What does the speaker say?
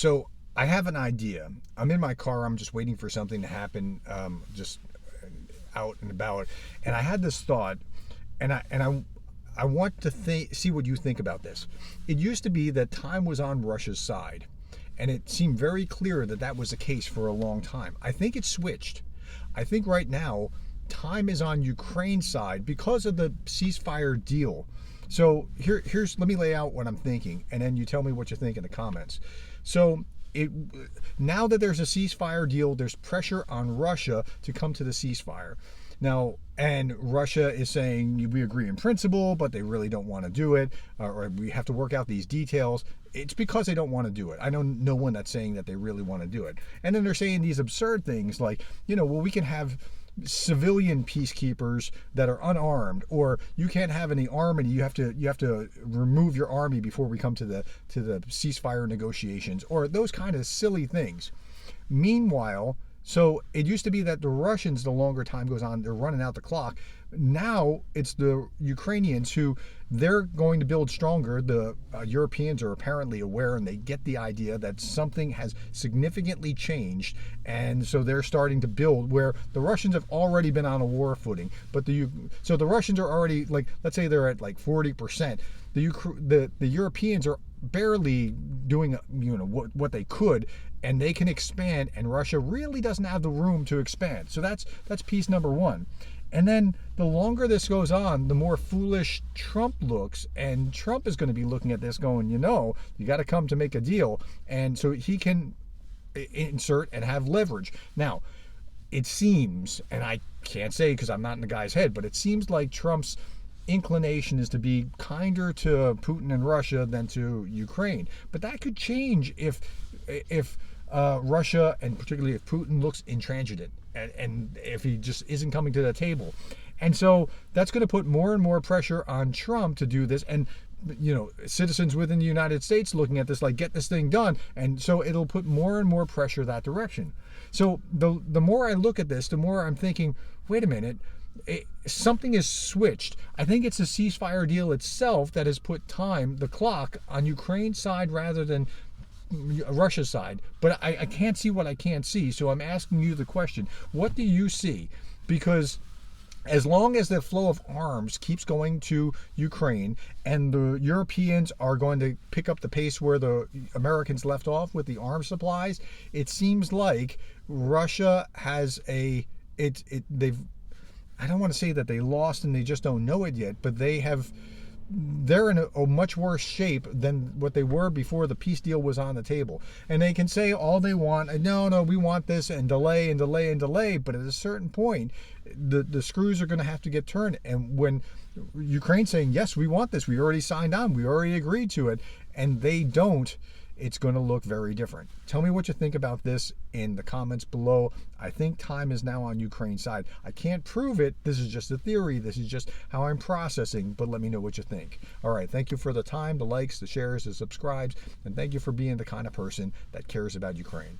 So I have an idea. I'm in my car. I'm just waiting for something to happen, just out and about. And I had this thought, and I want to see what you think about this. It used to be that time was on Russia's side, and it seemed very clear that that was the case for a long time. I think it switched. I think right now time is on Ukraine's side because of the ceasefire deal. So here's let me lay out what I'm thinking, and then you tell me what you think in the comments. So it now that there's a ceasefire deal, there's pressure on Russia to come to the ceasefire. Now, and Russia is saying we agree in principle, but they really don't want to do it, or we have to work out these details. It's because they don't want to do it. I know no one that's saying that they really want to do it. And then they're saying these absurd things like, well, we can have civilian peacekeepers that are unarmed, or you can't have any army. You have to remove your army before we come to the ceasefire negotiations, or those kind of silly things. Meanwhile, so it used to be that the Russians, the longer time goes on, they're running out the clock. Now it's the Ukrainians who they're going to build stronger. The Europeans are apparently aware, and they get the idea that something has significantly changed, and so they're starting to build where the Russians have already been on a war footing. But the Russians are already, like, let's say they're at like 40%. The Europeans are barely doing what they could, and they can expand, and Russia really doesn't have the room to expand. So that's piece number one. And then the longer this goes on, the more foolish Trump looks, and Trump is going to be looking at this going, you got to come to make a deal, and so he can insert and have leverage. Now, it seems, and I can't say because I'm not in the guy's head, but it seems like Trump's inclination is to be kinder to Putin and Russia than to Ukraine. But that could change if Russia, and particularly if Putin, looks intransigent, and if he just isn't coming to the table. And so that's going to put more and more pressure on Trump to do this, and citizens within the United States looking at this like, get this thing done. And so it'll put more and more pressure that direction. So the more I look at this, the more I'm thinking, wait a minute, something is switched. I think it's the ceasefire deal itself that has put the clock on Ukraine's side rather than Russia's side. But I can't see what I can't see. So I'm asking you the question, what do you see? Because as long as the flow of arms keeps going to Ukraine, and the Europeans are going to pick up the pace where the Americans left off with the arms supplies, it seems like Russia has they've, I don't want to say that they lost and they just don't know it yet, but they're in a much worse shape than what they were before the peace deal was on the table. And they can say all they want, no, we want this, and delay and delay and delay, but at a certain point, the screws are going to have to get turned. And when Ukraine's saying, yes, we want this, we already signed on, we already agreed to it, and they don't, it's going to look very different. Tell me what you think about this in the comments below. I think time is now on Ukraine's side. I can't prove it. This is just a theory. This is just how I'm processing, but let me know what you think. All right. Thank you for the time, the likes, the shares, the subscribes, and thank you for being the kind of person that cares about Ukraine.